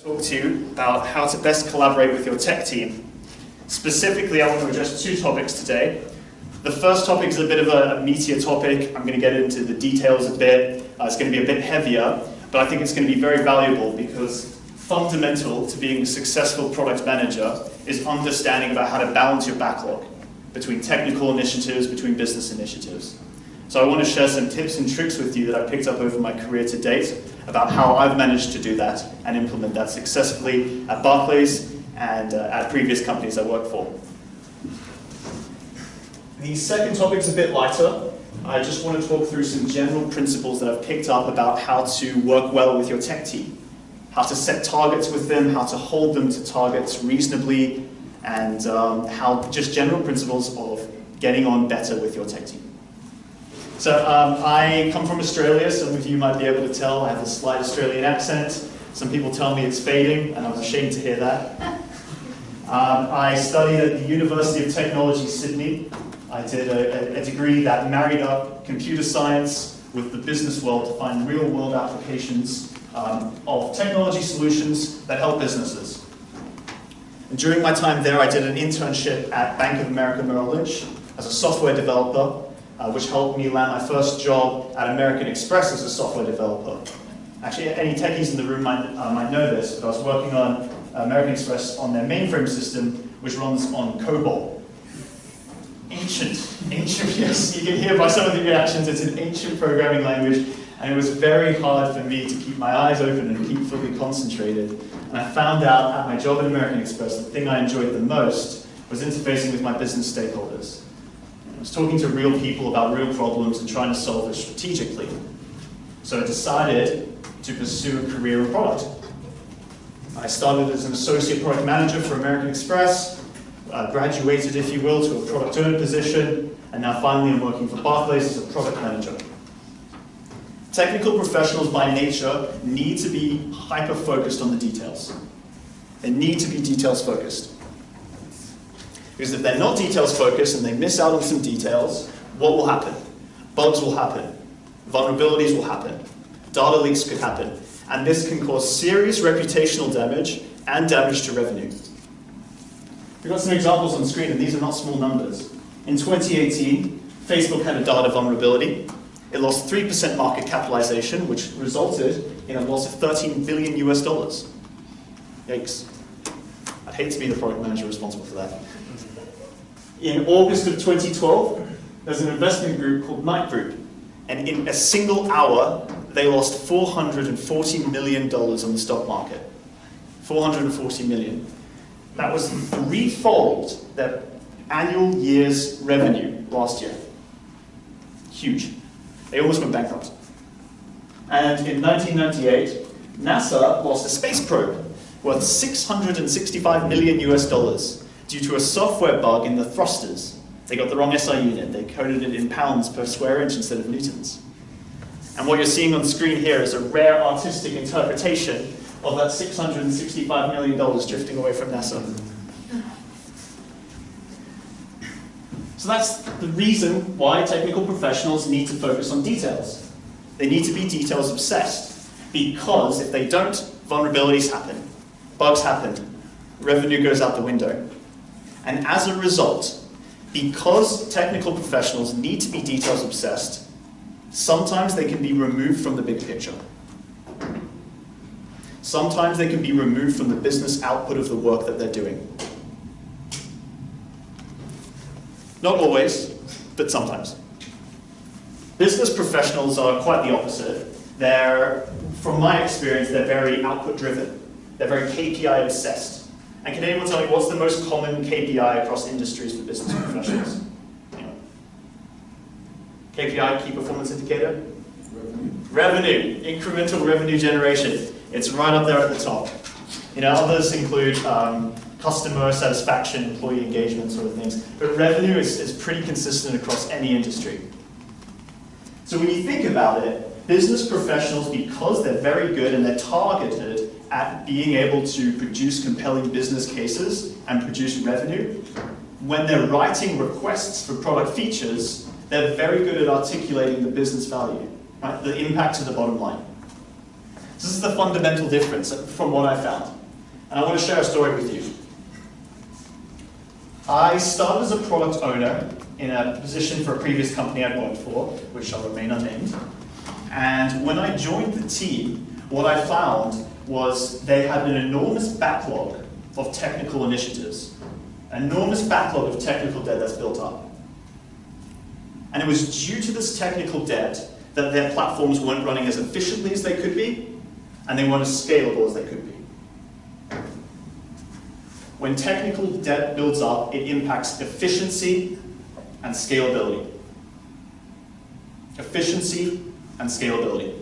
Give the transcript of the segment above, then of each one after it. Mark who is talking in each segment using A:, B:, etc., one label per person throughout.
A: Talk to you about how to best collaborate with your tech team. Specifically, I want to address two topics today. The first topic is a bit of a meatier topic. I'm going to get into the details a bit. It's going to be a bit heavier, but I think it's going to be very valuable because fundamental to being a successful product manager is understanding about how to balance your backlog between technical initiatives, between business initiatives. So I want to share some tips and tricks with you that I picked up over my career to date about how I've managed to do that and implement that successfully at Barclays and at previous companies I worked for. The second topic is a bit lighter. I just want to talk through some general principles that I've picked up about how to work well with your tech team, how to set targets with them, how to hold them to targets reasonably, and how just general principles of getting on better with your tech team. So I come from Australia. Some of you might be able to tell I have a slight Australian accent. Some people tell me it's fading, and I'm ashamed to hear that. I studied at the University of Technology, Sydney. I did a degree that married up computer science with the business world to find real-world applications of technology solutions that help businesses. And during my time there, I did an internship at Bank of America Merrill Lynch as a software developer, which helped me land my first job at American Express as a software developer. Actually, any techies in the room might know this, but I was working on American Express on their mainframe system, which runs on COBOL. Ancient, yes, you can hear by some of the reactions, it's an ancient programming language, and it was very hard for me to keep my eyes open and keep fully concentrated. And I found out at my job at American Express, the thing I enjoyed the most was interfacing with my business stakeholders. I was talking to real people about real problems and trying to solve it strategically. So I decided to pursue a career in product. I started as an associate product manager for American Express, graduated, if you will, to a product owner position, and now finally I'm working for Barclays as a product manager. Technical professionals by nature need to be hyper-focused on the details. They need to be details-focused. Because if they're not details-focused and they miss out on some details, what will happen? Bugs will happen. Vulnerabilities will happen. Data leaks could happen. And this can cause serious reputational damage and damage to revenue. We've got some examples on screen, and these are not small numbers. In 2018, Facebook had a data vulnerability. It lost 3% market capitalization, which resulted in a loss of $13 billion US. Yikes. I'd hate to be the product manager responsible for that. In August of 2012, there's an investment group called Knight Group, and in a single hour, they lost $440 million on the stock market. $440 million. That was threefold their annual year's revenue last year. Huge. They almost went bankrupt. And in 1998, NASA lost a space probe worth $665 million US due to a software bug in the thrusters. They got the wrong SI unit. They coded it in pounds per square inch instead of newtons. And what you're seeing on screen here is a rare artistic interpretation of that $665 million drifting away from NASA. So that's the reason why technical professionals need to focus on details. They need to be details obsessed, because if they don't, vulnerabilities happen, bugs happen, revenue goes out the window. And as a result, because technical professionals need to be details obsessed, sometimes they can be removed from the big picture. Sometimes they can be removed from the business output of the work that they're doing. Not always, but sometimes. Business professionals are quite the opposite. From my experience, they're very output driven. They're very KPI obsessed. And can anyone tell me what's the most common KPI across industries for business professionals? Anyone? KPI, key performance indicator? Revenue, incremental revenue generation. It's right up there at the top. Others include customer satisfaction, employee engagement, sort of things. But revenue is pretty consistent across any industry. So when you think about it, business professionals, because they're very good and they're targeted at being able to produce compelling business cases and produce revenue, when they're writing requests for product features, they're very good at articulating the business value, right? The impact to the bottom line. So this is the fundamental difference from what I found. And I want to share a story with you. I started as a product owner in a position for a previous company I'd worked for, which shall remain unnamed. And when I joined the team, what I found was they had an enormous backlog of technical initiatives, an enormous backlog of technical debt that's built up. And it was due to this technical debt that their platforms weren't running as efficiently as they could be, and they weren't as scalable as they could be. When technical debt builds up, it impacts efficiency and scalability. Efficiency and scalability.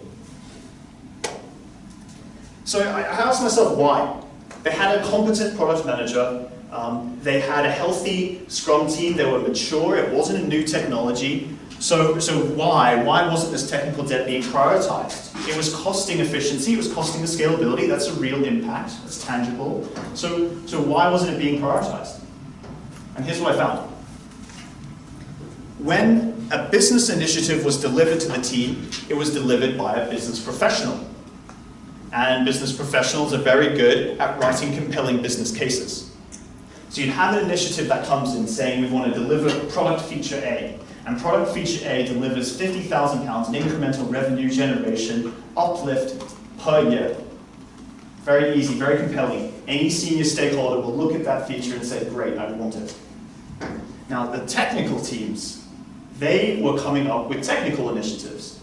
A: So I asked myself why. They had a competent product manager, they had a healthy Scrum team, they were mature, it wasn't a new technology. So why wasn't this technical debt being prioritized? It was costing efficiency, it was costing the scalability, that's a real impact, it's tangible. So why wasn't it being prioritized? And here's what I found. When a business initiative was delivered to the team, it was delivered by a business professional. And business professionals are very good at writing compelling business cases. So you'd have an initiative that comes in saying we want to deliver product feature A. And product feature A delivers £50,000 in incremental revenue generation uplift per year. Very easy, very compelling. Any senior stakeholder will look at that feature and say, great, I want it. Now, the technical teams, they were coming up with technical initiatives.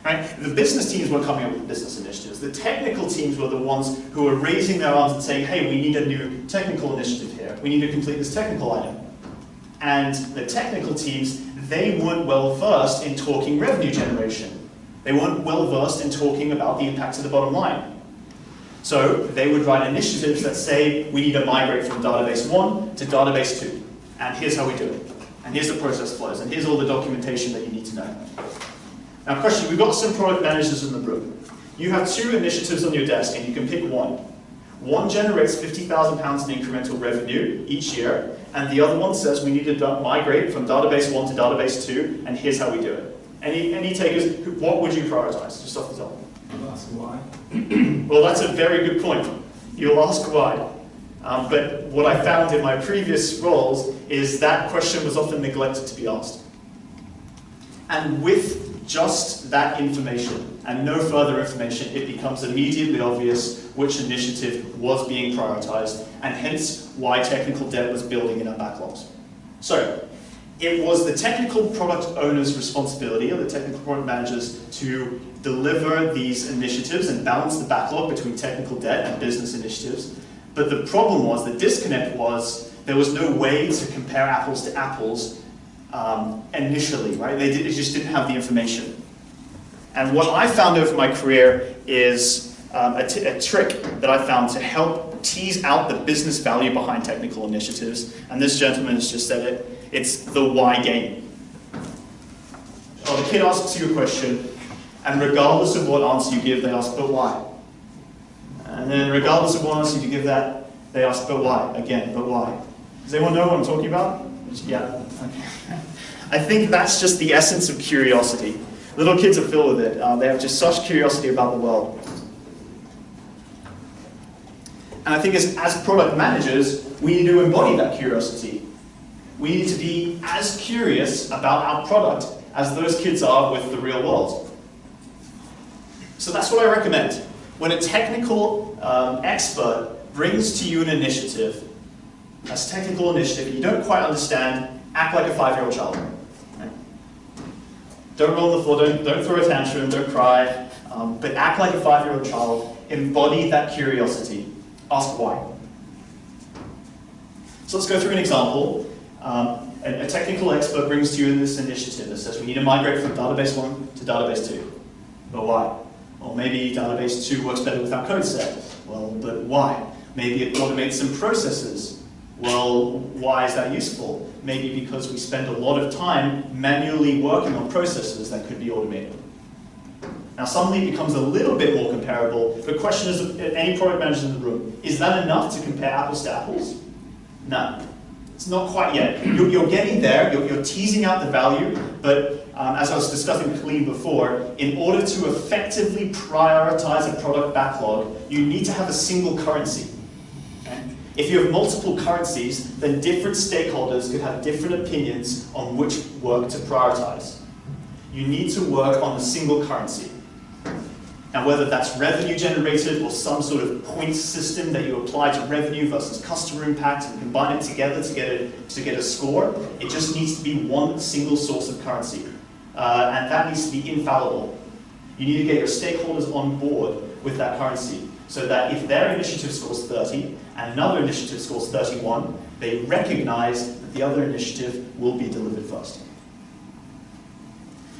A: Right? The business teams were coming up with business initiatives. The technical teams were the ones who were raising their arms and saying, hey, we need a new technical initiative here. We need to complete this technical item. And the technical teams, they weren't well versed in talking revenue generation. They weren't well versed in talking about the impact to the bottom line. So they would write initiatives that say, we need to migrate from database 1 to database 2. And here's how we do it. And here's the process flows. And here's all the documentation that you need to know. Now question, we've got some product managers in the room. You have 2 initiatives on your desk and you can pick one. One generates £50,000 in incremental revenue each year, and the other one says we need to migrate from database 1 to database 2, and here's how we do it. Any takers, what would you prioritize, just off the top?
B: I'll ask why.
A: Well, that's a very good point. You'll ask why. But what I found in my previous roles is that question was often neglected to be asked. And with just that information and no further information, it becomes immediately obvious which initiative was being prioritized, and hence why technical debt was building in our backlogs. So, it was the technical product owner's responsibility, or the technical product managers, to deliver these initiatives and balance the backlog between technical debt and business initiatives. But the problem was, the disconnect was, there was no way to compare apples to apples initially, right? They just didn't have the information. And what I found over my career is a trick that I found to help tease out the business value behind technical initiatives. And this gentleman has just said it. It's the why game. Oh, the kid asks you a question, and regardless of what answer you give, they ask, but why? And then regardless of what answer you give that, they ask, but why? Again, but why? Does anyone know what I'm talking about? Yeah. Okay. I think that's just the essence of curiosity. Little kids are filled with it. They have just such curiosity about the world. And I think as product managers, we need to embody that curiosity. We need to be as curious about our product as those kids are with the real world. So that's what I recommend. When a technical expert brings to you an initiative, a technical initiative, and you don't quite understand, act like a 5-year-old child. Right? Don't roll on the floor, don't throw a tantrum, don't cry, but act like a 5-year-old child, embody that curiosity, ask why. So let's go through an example. A technical expert brings to you this initiative that says we need to migrate from database 1 to database 2. But why? Well, maybe database 2 works better with our code set. Well, but why? Maybe it automates some processes. Well, why is that useful? Maybe because we spend a lot of time manually working on processes that could be automated. Now suddenly it becomes a little bit more comparable. The question is, any product manager in the room, is that enough to compare apples to apples? No. It's not quite yet. You're getting there, you're teasing out the value, but as I was discussing with Colleen before, in order to effectively prioritize a product backlog, you need to have a single currency. Okay? If you have multiple currencies, then different stakeholders could have different opinions on which work to prioritize. You need to work on a single currency. Now, whether that's revenue generated or some sort of points system that you apply to revenue versus customer impact and combine it together to get a score, it just needs to be one single source of currency. And that needs to be infallible. You need to get your stakeholders on board with that currency so that if their initiative scores 30 and another initiative scores 31, they recognize that the other initiative will be delivered first.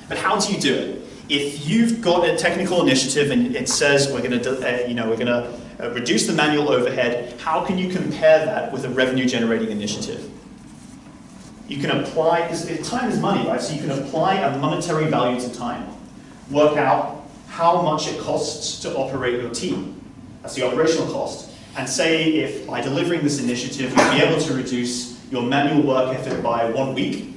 A: But how do you do it? If you've got a technical initiative and it says we're going to reduce the manual overhead, how can you compare that with a revenue-generating initiative? You can apply, time is money, right? So you can apply a monetary value to time. Work out how much it costs to operate your team. That's the operational cost. And say if by delivering this initiative you'll be able to reduce your manual work effort by 1 week,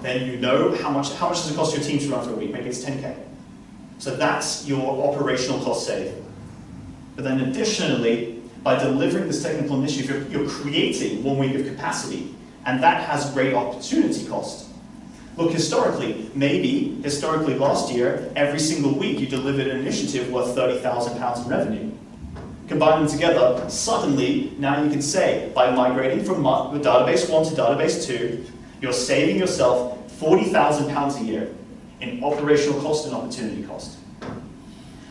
A: then you know how much does it cost your team to run for a week? Maybe it's 10K. So that's your operational cost save. But then additionally, by delivering this technical initiative, you're creating 1 week of capacity, and that has great opportunity cost. Look, historically last year, every single week you delivered an initiative worth £30,000 in revenue. Combine them together, suddenly, now you can say, by migrating from database 1 to database 2, you're saving yourself £40,000 a year in operational cost and opportunity cost.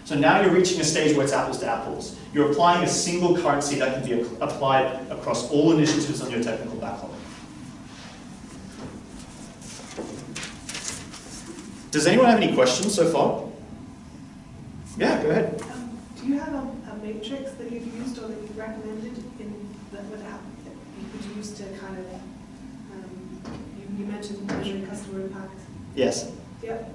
A: So now you're reaching a stage where it's apples to apples. You're applying a single currency that can be applied across all initiatives on your technical backlog. Does anyone have any questions so far? Yeah, go ahead.
B: Do you have a matrix that you've used or that you've recommended that you could use to kind of, you mentioned measuring customer impact?
A: Yes.
B: Yep.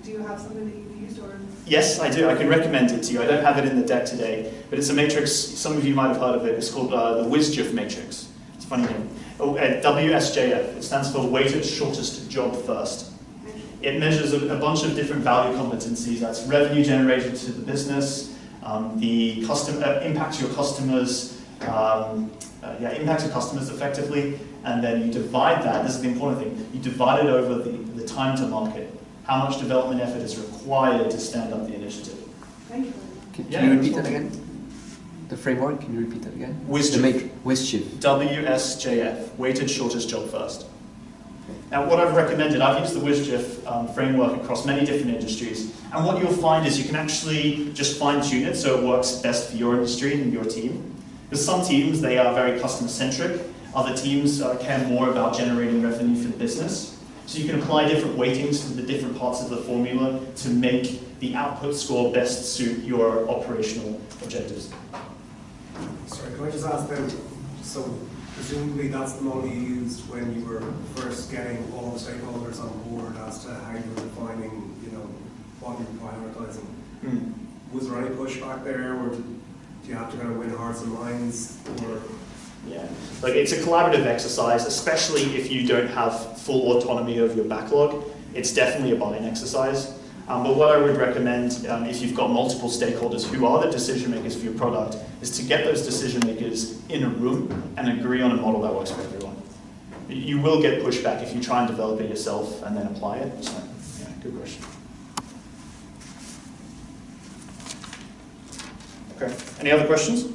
B: Do you have something that you've used or?
A: Yes, I do. I can recommend it to you. I don't have it in the deck today, but it's a matrix. Some of you might have heard of it. It's called the WSJF matrix. It's a funny name. WSJF. It stands for Weighted Shortest Job First. It measures a bunch of different value competencies. That's revenue generated to the business, the impact to your customers, impact to customers effectively, and then you divide that. This is the important thing. You divide it over the time to market. How much development effort is required to stand up the initiative?
B: Thank you.
C: Can you repeat that again? The framework, can you repeat that again?
A: WSJF. WSJF, Weighted Shortest Job First. Now, what I've recommended, I've used the WSJF framework across many different industries, and what you'll find is you can actually just fine-tune it so it works best for your industry and your team. Because some teams, they are very customer-centric. Other teams care more about generating revenue for the business. So you can apply different weightings to the different parts of the formula to make the output score best suit your operational objectives.
D: Sorry, can I just ask then, so presumably that's the model you used when you were first getting all the stakeholders on board as to how you were defining, what you were prioritizing. Was there any pushback there, or do you have to kind of win hearts and minds, or?
A: Yeah, it's a collaborative exercise, especially if you don't have full autonomy over your backlog. It's definitely a buy-in exercise. But what I would recommend, if you've got multiple stakeholders who are the decision makers for your product, is to get those decision makers in a room and agree on a model that works for everyone. You will get pushback if you try and develop it yourself and then apply it. So, yeah, good question. Okay, any other questions?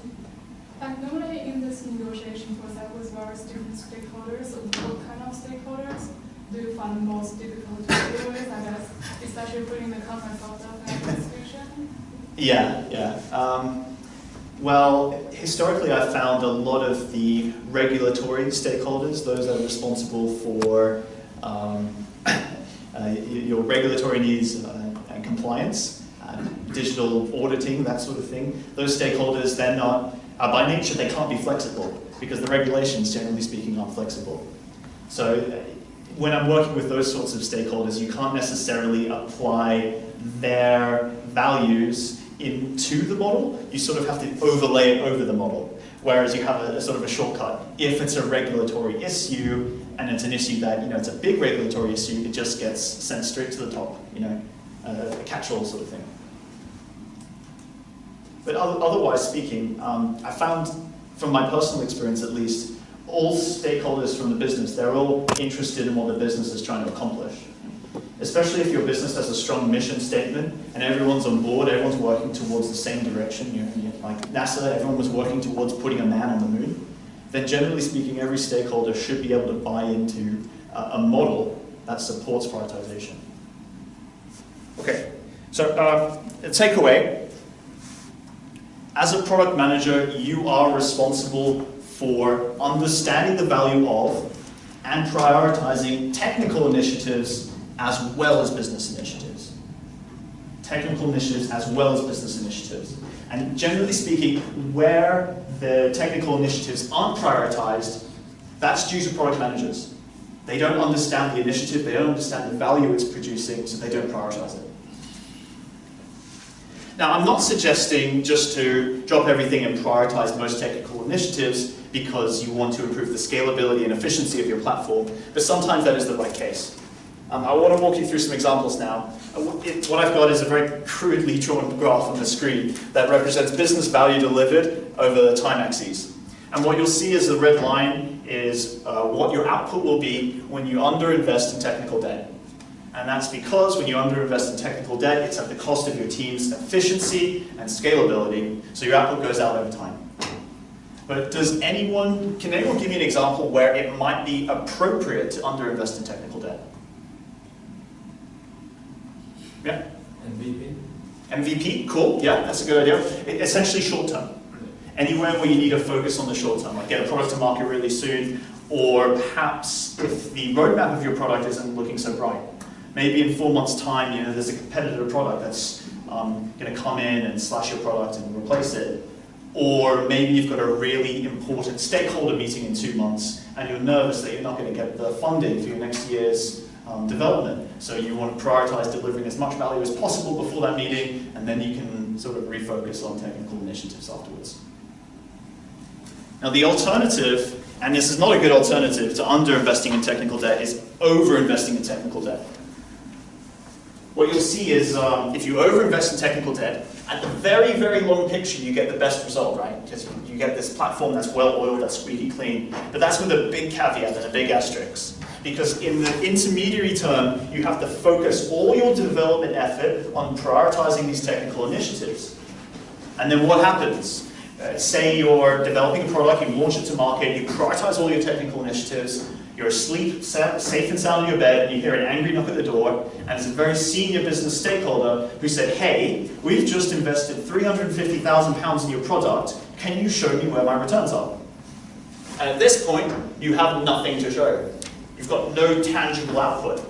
E: Normally in this negotiation process with various different stakeholders, what kind of stakeholders do you find most difficult to deal with, I guess, especially putting the context of the administration?
A: Yeah. Well, historically I've found a lot of the regulatory stakeholders, those that are responsible for your regulatory needs and compliance, digital auditing, that sort of thing. Those stakeholders, they're not, by nature, they can't be flexible because the regulations, generally speaking, aren't flexible. So when I'm working with those sorts of stakeholders, you can't necessarily apply their values into the model, you sort of have to overlay it over the model. Whereas you have a sort of a shortcut. If it's a regulatory issue, and it's an issue that, it's a big regulatory issue, it just gets sent straight to the top, a catch-all sort of thing. But otherwise speaking, I found, from my personal experience at least, all stakeholders from the business, they're all interested in what the business is trying to accomplish. Especially if your business has a strong mission statement and everyone's on board, everyone's working towards the same direction, like NASA, everyone was working towards putting a man on the moon, then generally speaking, every stakeholder should be able to buy into a model that supports prioritization. Okay, so a takeaway. As a product manager, you are responsible for understanding the value of and prioritizing technical initiatives as well as business initiatives. Technical initiatives as well as business initiatives. And generally speaking, where the technical initiatives aren't prioritized, that's due to product managers. They don't understand the initiative, they don't understand the value it's producing, so they don't prioritize it. Now, I'm not suggesting just to drop everything and prioritize most technical initiatives because you want to improve the scalability and efficiency of your platform, but sometimes that is the right case. I want to walk you through some examples now. What I've got is a very crudely drawn graph on the screen that represents business value delivered over the time axes. And what you'll see is the red line is what your output will be when you underinvest in technical debt. And that's because when you underinvest in technical debt, it's at the cost of your team's efficiency and scalability, so your output goes out over time. But can anyone give me an example where it might be appropriate to underinvest in technical debt? Yeah?
F: MVP.
A: MVP, cool, yeah, that's a good idea. Essentially short term. Anywhere where you need to focus on the short term, like get a product to market really soon, or perhaps if the roadmap of your product isn't looking so bright. Maybe in 4 months' time, there's a competitor product that's going to come in and slash your product and replace it. Or maybe you've got a really important stakeholder meeting in 2 months, and you're nervous that you're not going to get the funding for your next year's development. So you want to prioritize delivering as much value as possible before that meeting, and then you can sort of refocus on technical initiatives afterwards. Now the alternative, and this is not a good alternative to underinvesting in technical debt, is overinvesting in technical debt. What you'll see is if you overinvest in technical debt, at the very, very long picture you get the best result, right? Because you get this platform that's well-oiled, that's squeaky clean. But that's with a big caveat and a big asterisk. Because in the intermediary term, you have to focus all your development effort on prioritizing these technical initiatives. And then what happens? Say you're developing a product, you launch it to market, you prioritize all your technical initiatives, you're asleep, safe and sound in your bed, and you hear an angry knock at the door, and it's a very senior business stakeholder who said, hey, we've just invested £350,000 in your product, can you show me where my returns are? And at this point, you have nothing to show. You've got no tangible output.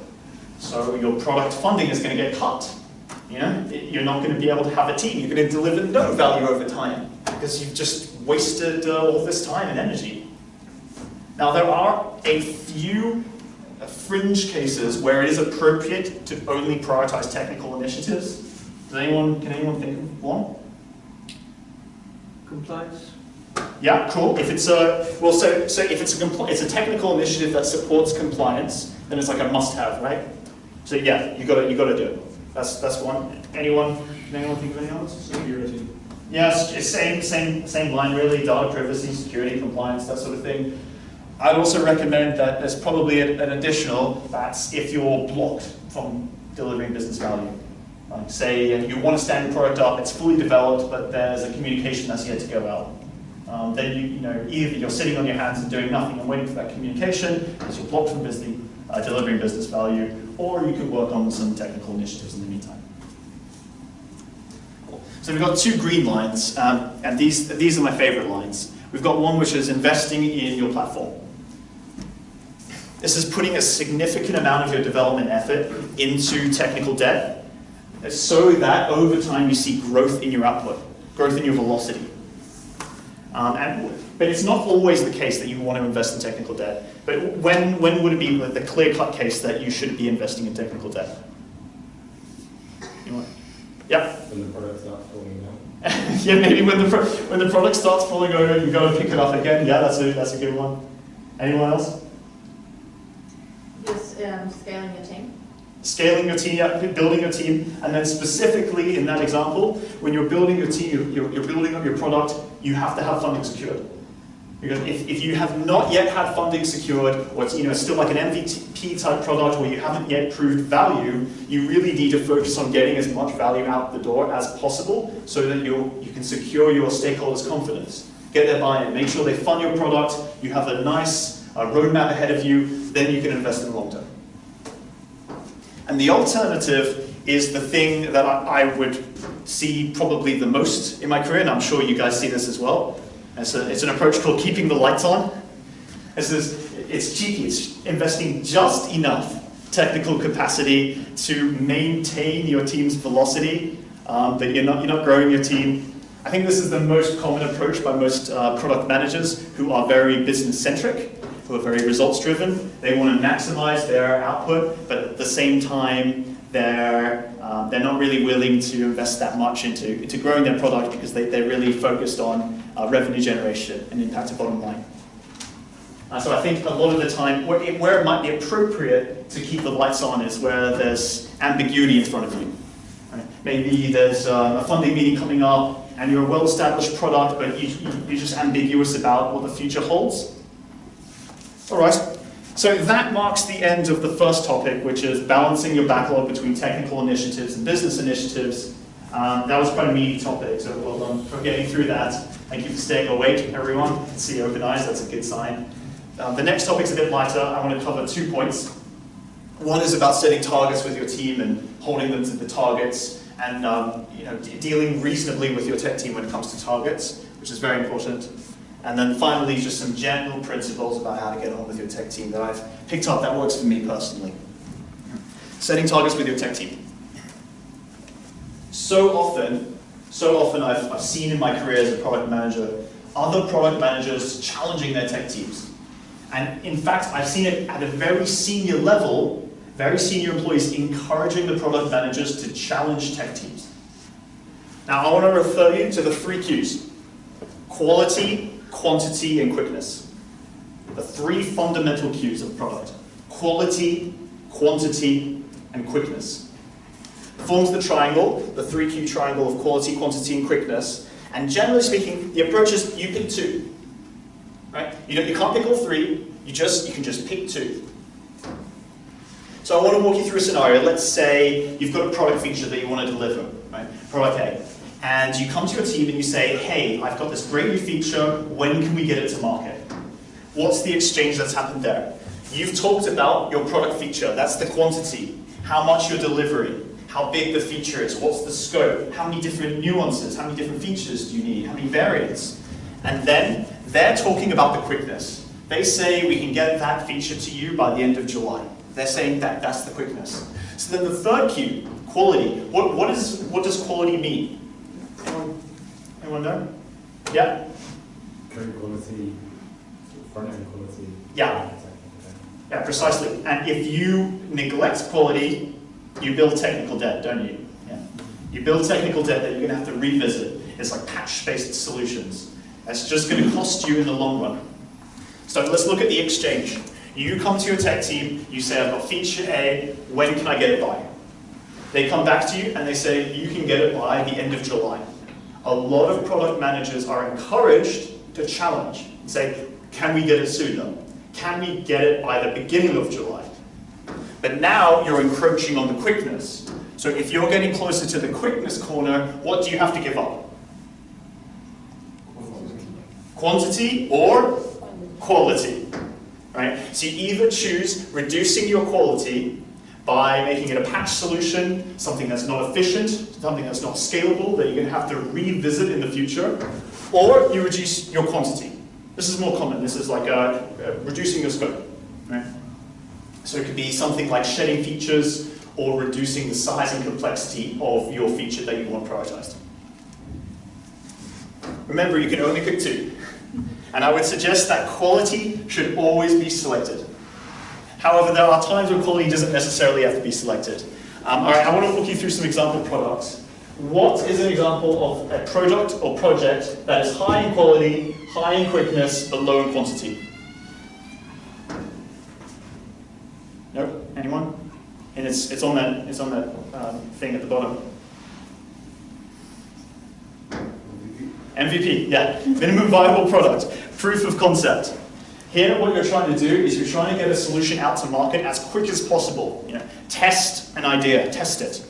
A: So your product funding is going to get cut. You're not going to be able to have a team. You're going to deliver no value over time because you've just wasted all this time and energy. Now there are a few fringe cases where it is appropriate to only prioritize technical initiatives. Can anyone think of one?
C: Compliance.
A: Yeah, cool. If it's a it's a technical initiative that supports compliance, then it's like a must-have, right? So yeah, you got to do it. That's one. Can anyone think of any others?
F: Security.
A: Yes, same line really. Data privacy, security, compliance, that sort of thing. I'd also recommend that there's probably an additional, that's if you're blocked from delivering business value. Like say you want to stand your product up, it's fully developed, but there's a communication that's yet to go out. Then either you're sitting on your hands and doing nothing and waiting for that communication because you're blocked from delivering business value, or you can work on some technical initiatives in the meantime. So we've got two green lines, and these are my favorite lines. We've got one which is investing in your platform. This is putting a significant amount of your development effort into technical debt so that over time you see growth in your output, growth in your velocity. But it's not always the case that you want to invest in technical debt. But when would it be the clear-cut case that you should be investing in technical debt? Yeah?
F: when the product starts falling down.
A: Yeah, maybe when the product starts falling over, you go and pick it up again. Yeah, that's a good one. Anyone else?
G: Just scaling your team.
A: Scaling your team, yeah, building your team, and then specifically in that example, when you're building your team, you're building up your product, you have to have funding secured. Because if you have not yet had funding secured, or it's still like an MVP type product where you haven't yet proved value, you really need to focus on getting as much value out the door as possible so that you can secure your stakeholders' confidence. Get their buy-in, make sure they fund your product, you have a nice roadmap ahead of you, then you can invest in the long term. And the alternative is the thing that I would see probably the most in my career, and I'm sure you guys see this as well. It's an approach called keeping the lights on. It's cheeky, it's investing just enough technical capacity to maintain your team's velocity, that you're not growing your team. I think this is the most common approach by most product managers who are very business-centric, who are very results-driven. They want to maximize their output, but at the same time, they're not really willing to invest that much into growing their product because they're really focused on revenue generation and impact to bottom line. So I think a lot of the time, where it might be appropriate to keep the lights on is where there's ambiguity in front of you. Right? Maybe there's a funding meeting coming up and you're a well-established product, but you're just ambiguous about what the future holds. All right. So that marks the end of the first topic, which is balancing your backlog between technical initiatives and business initiatives. That was quite a meaty topic, so well done for getting through that. Thank you for staying awake, everyone. I can see open eyes, that's a good sign. The next topic's a bit lighter. I want to cover 2 points. One is about setting targets with your team and holding them to the targets, and dealing reasonably with your tech team when it comes to targets, which is very important. And then finally, just some general principles about how to get on with your tech team that I've picked up that works for me personally. Setting targets with your tech team. So often I've seen in my career as a product manager, other product managers challenging their tech teams. And in fact, I've seen it at a very senior level, very senior employees encouraging the product managers to challenge tech teams. Now I want to refer you to the 3 Qs. Quality, quantity, and quickness. The 3 fundamental Qs of product. Quality, quantity, and quickness. Forms the triangle, the 3Q triangle of quality, quantity, and quickness. And generally speaking, the approach is you pick 2. Right? You can't pick all 3, you can just pick 2. So I want to walk you through a scenario. Let's say you've got a product feature that you want to deliver, right? Product A. And you come to your team and you say, hey, I've got this great new feature, when can we get it to market? What's the exchange that's happened there? You've talked about your product feature, that's the quantity, how much you're delivering, how big the feature is, what's the scope, how many different nuances, how many different features do you need, how many variants? And then they're talking about the quickness. They say we can get that feature to you by the end of July. They're saying that's the quickness. So then the 3rd Q, quality. What does quality mean? Anyone know? Yeah?
F: Code quality, front-end quality.
A: Yeah. Yeah, precisely. And if you neglect quality, you build technical debt, don't you? Yeah. You build technical debt that you're going to have to revisit. It's like patch-based solutions. That's just going to cost you in the long run. So let's look at the exchange. You come to your tech team, you say, I've got feature A, when can I get it by? They come back to you and they say, you can get it by the end of July. A lot of product managers are encouraged to challenge and say, can we get it sooner? Can we get it by the beginning of July? But now you're encroaching on the quickness. So if you're getting closer to the quickness corner, what do you have to give up? Quantity or quality, right? So you either choose reducing your quality by making it a patch solution, something that's not efficient, something that's not scalable, that you're going to have to revisit in the future, or you reduce your quantity. This is more common. This is like reducing your scope, right? So it could be something like shedding features or reducing the size and complexity of your feature that you want prioritized. Remember, you can only pick 2. And I would suggest that quality should always be selected. However, there are times when quality doesn't necessarily have to be selected. All right, I want to walk you through some example products. What is an example of a product or project that is high in quality, high in quickness, but low in quantity? No? Anyone? And it's on that thing at the bottom. MVP, yeah. Minimum viable product. Proof of concept. Here, what you're trying to do is you're trying to get a solution out to market as quick as possible. You know, test an idea, test it.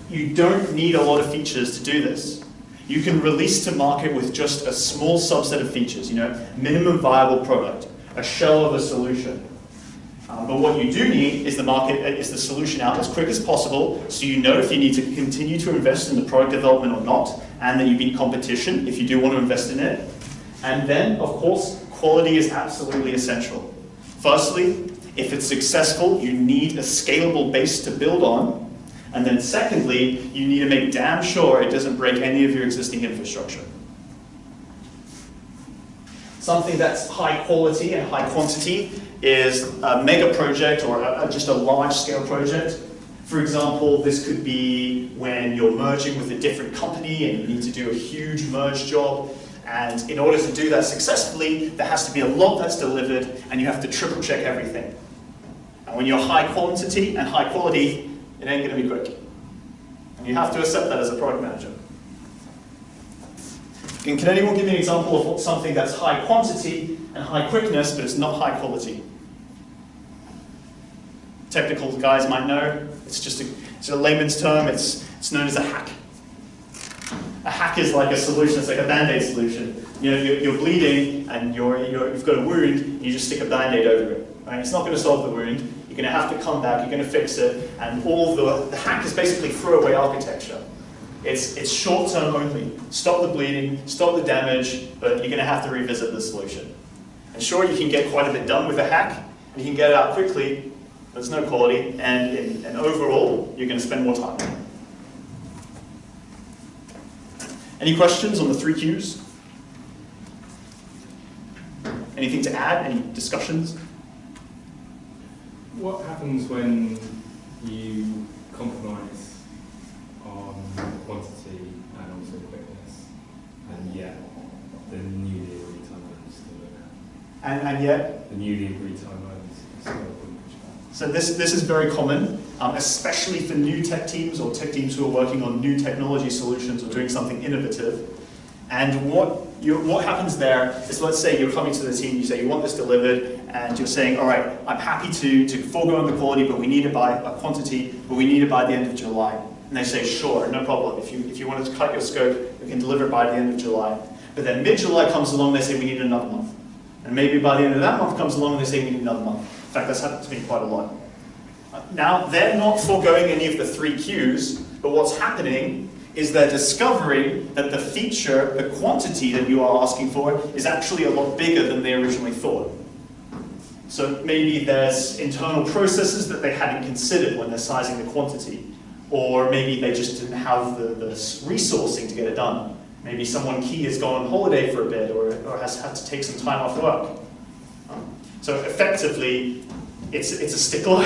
A: You don't need a lot of features to do this. You can release to market with just a small subset of features. You know, minimum viable product, a shell of a solution. But what you do need is the solution out as quick as possible, so you know if you need to continue to invest in the product development or not, and that you beat competition if you do want to invest in it. And then, of course, quality is absolutely essential. Firstly, if it's successful, you need a scalable base to build on. And then secondly, you need to make damn sure it doesn't break any of your existing infrastructure. Something that's high quality and high quantity is a mega project or just a large-scale project. For example, this could be when you're merging with a different company and you need to do a huge merge job. And in order to do that successfully, there has to be a lot that's delivered, and you have to triple check everything. And when you're high quantity and high quality, it ain't going to be quick. And you have to accept that as a product manager. And can anyone give me an example of something that's high quantity and high quickness, but it's not high quality? Technical guys might know. It's a layman's term. It's known as a hack. A hack is like a solution. It's like a Band-Aid solution. You know, you're bleeding and you've got a wound. And you just stick a Band-Aid over it. Right? It's not going to solve the wound. You're going to have to come back. You're going to fix it. And the hack is basically throwaway architecture. It's short-term only. Stop the bleeding, stop the damage, but you're going to have to revisit the solution. And sure, you can get quite a bit done with a hack, and you can get it out quickly. There's no quality, and overall, you're going to spend more time. Any questions on the 3 Qs? Anything to add? Any discussions?
F: What happens when you compromise on quantity and also quickness, and yet the newly agreed timelines still don't happen?
A: And yet?
F: The newly agreed timelines still don't push back.
A: So this is very common, especially for new tech teams or tech teams who are working on new technology solutions or doing something innovative. And what happens there is, let's say you're coming to the team, you say you want this delivered, and you're saying, all right, I'm happy to forego on the quality, but we need it by a quantity, but we need it by the end of July. And they say, sure, no problem. If you wanted to cut your scope, we can deliver it by the end of July. But then mid-July comes along, they say we need another month. And maybe by the end of that month comes along, and they say we need another month. In fact, that's happened to me quite a lot. Now, they're not foregoing any of the 3 Qs, but what's happening is they're discovering that the feature, the quantity that you are asking for, is actually a lot bigger than they originally thought. So maybe there's internal processes that they hadn't considered when they're sizing the quantity. Or maybe they just didn't have the resourcing to get it done. Maybe someone key has gone on holiday for a bit or has had to take some time off work. So effectively, it's a stickler.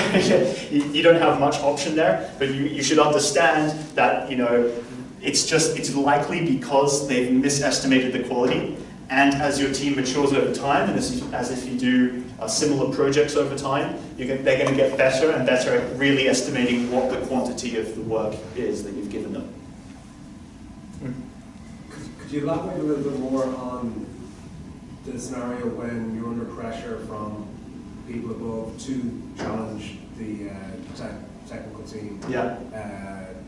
A: You don't have much option there, but you should understand that, you know, it's likely because they've misestimated the quality. And as your team matures over time, and as if you do similar projects over time, they're going to get better and better at really estimating what the quantity of the work is that you've given them.
D: Could you elaborate a little bit more on the scenario when you're under pressure from people above to challenge the technical team?
A: Yeah.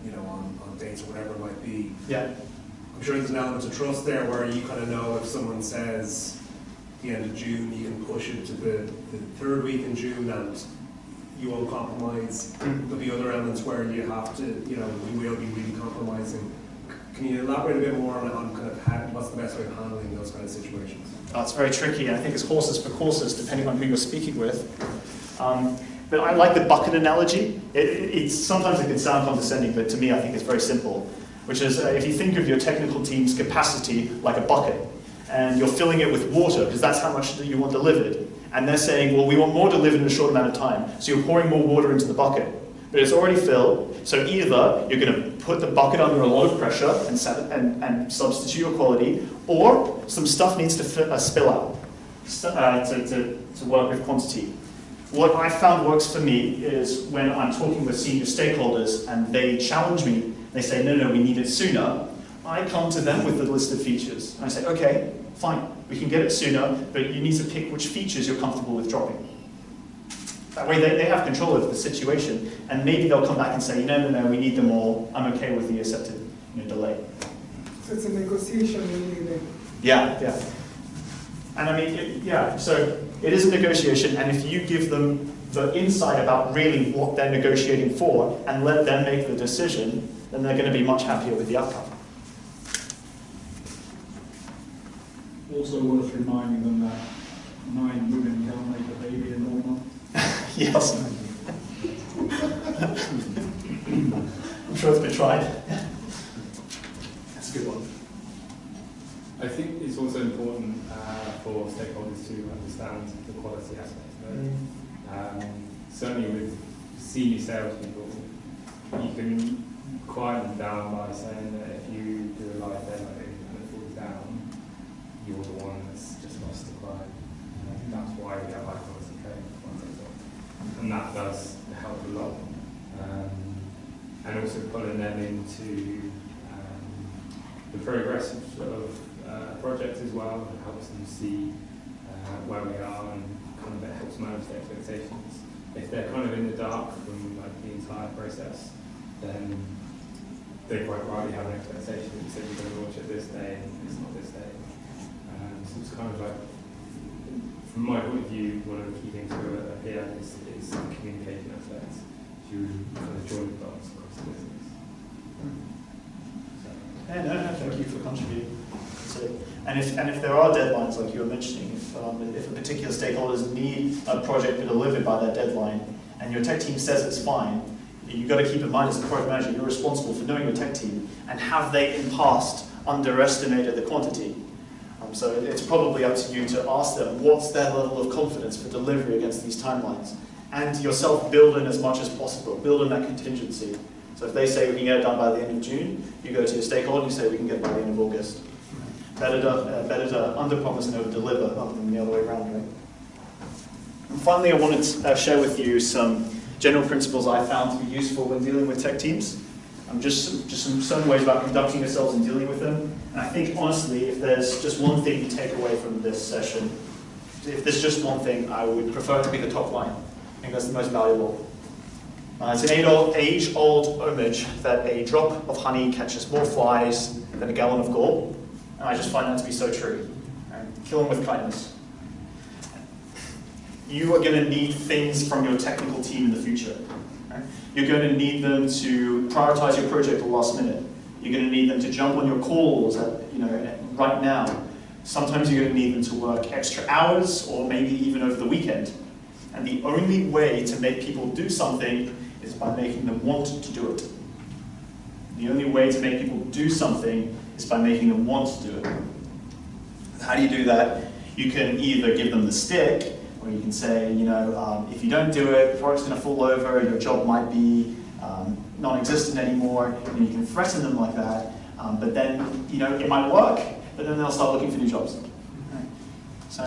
D: You know, on dates or whatever it might be.
A: Yeah.
D: I'm sure there's an element of trust there where you kind of know if someone says the end of June, you can push it to the 3rd week in June and you won't compromise. There'll be other elements where you have to, you know, we will be really compromising. Can you elaborate a bit more on kind of what's the best way of handling those kind of situations?
A: Oh, it's very tricky, and I think it's horses for courses, depending on who you're speaking with. But I like the bucket analogy. Sometimes it can sound condescending, but to me I think it's very simple, which is if you think of your technical team's capacity like a bucket, and you're filling it with water, because that's how much you want delivered, and they're saying, well, we want more delivered in a short amount of time, so you're pouring more water into the bucket. but it's already filled. So either you're going to put the bucket under a lot of pressure and substitute your quality, or some stuff needs to spill out to work with quantity. What I found works for me is when I'm talking with senior stakeholders and they challenge me, they say, no, we need it sooner. I come to them with the list of features. And I say, okay, fine, we can get it sooner, but you need to pick which features you're comfortable with dropping. That way they have control over the situation, and maybe they'll come back and say, no, we need them all. I'm okay with the accepted delay.
G: So it's a negotiation really then.
A: Yeah. And I mean, so it is a negotiation, and if you give them the insight about really what they're negotiating for and let them make the decision, then they're going to be much happier with the outcome.
H: Also worth reminding them that 9 women can't make a baby in 9 months.
A: Yes. I'm sure it's been tried. That's a good one.
F: I think it's also important for stakeholders to understand the quality aspect of it. Certainly with senior salespeople, you can quiet them down by saying that if you do a live demo and it falls down, you're the one that's just lost the client. That's why we have high quality code. And that does help a lot. And also pulling them into the progress of project as well, and helps them see where we are, and kind of it helps manage their expectations. If they're kind of in the dark from like the entire process, then they quite rightly have an expectation that you said you're going to launch it this day and it's not this day. So it's kind of like, from my point of view, one of the key things here is the communication aspect. You kind of join the dots across the business.
A: No, thank you for contributing. And if there are deadlines, like you were mentioning, if a particular stakeholders need a project to be delivered by that deadline, and your tech team says it's fine, you've got to keep in mind as a product manager, you're responsible for knowing your tech team, and have they in past underestimated the quantity. So it's probably up to you to ask them what's their level of confidence for delivery against these timelines, and yourself build in as much as possible, build in that contingency. So if they say we can get it done by the end of June, you go to your stakeholder and you say we can get it by the end of August. Better to under-promise and over-deliver rather than the other way around, right? And finally, I wanted to share with you some general principles I found to be useful when dealing with tech teams. Just some certain ways about conducting yourselves and dealing with them. And I think, honestly, if there's just one thing you take away from this session, if there's just one thing, I would prefer it to be the top line. I think that's the most valuable. It's an age-old image that a drop of honey catches more flies than a gallon of gall. And I just find that to be so true. Right? Kill them with kindness. You are going to need things from your technical team in the future. Right? You're going to need them to prioritize your project at the last minute. You're going to need them to jump on your calls right now. Sometimes you're going to need them to work extra hours or maybe even over the weekend. And the only way to make people do something is by making them want to do it. The only way to make people do something is by making them want to do it. How do you do that? You can either give them the stick, or you can say, if you don't do it, the product's going to fall over, your job might be non-existent anymore, and you can threaten them like that. But then, it might work, but then they'll start looking for new jobs. Right? So,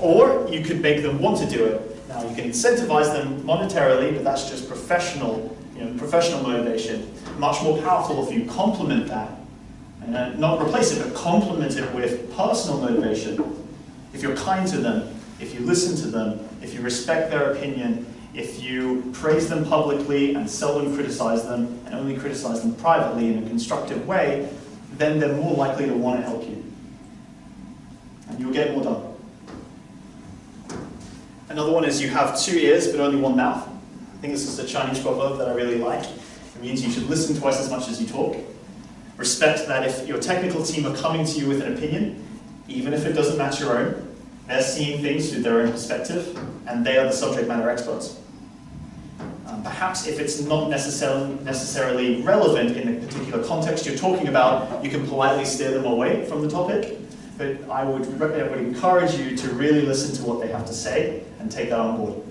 A: or you could make them want to do it. Now, you can incentivize them monetarily, but that's just professional motivation. Much more powerful if you complement that. And not replace it, but complement it with personal motivation. If you're kind to them, if you listen to them, if you respect their opinion, if you praise them publicly and seldom criticize them, and only criticize them privately in a constructive way, then they're more likely to want to help you. And you'll get more done. Another one is you have 2 ears but only 1 mouth. I think this is a Chinese proverb that I really like. It means you should listen twice as much as you talk. Respect that if your technical team are coming to you with an opinion, even if it doesn't match your own, they're seeing things through their own perspective, and they are the subject matter experts. Perhaps if it's not necessarily relevant in the particular context you're talking about, you can politely steer them away from the topic, but I would encourage you to really listen to what they have to say and take that on board.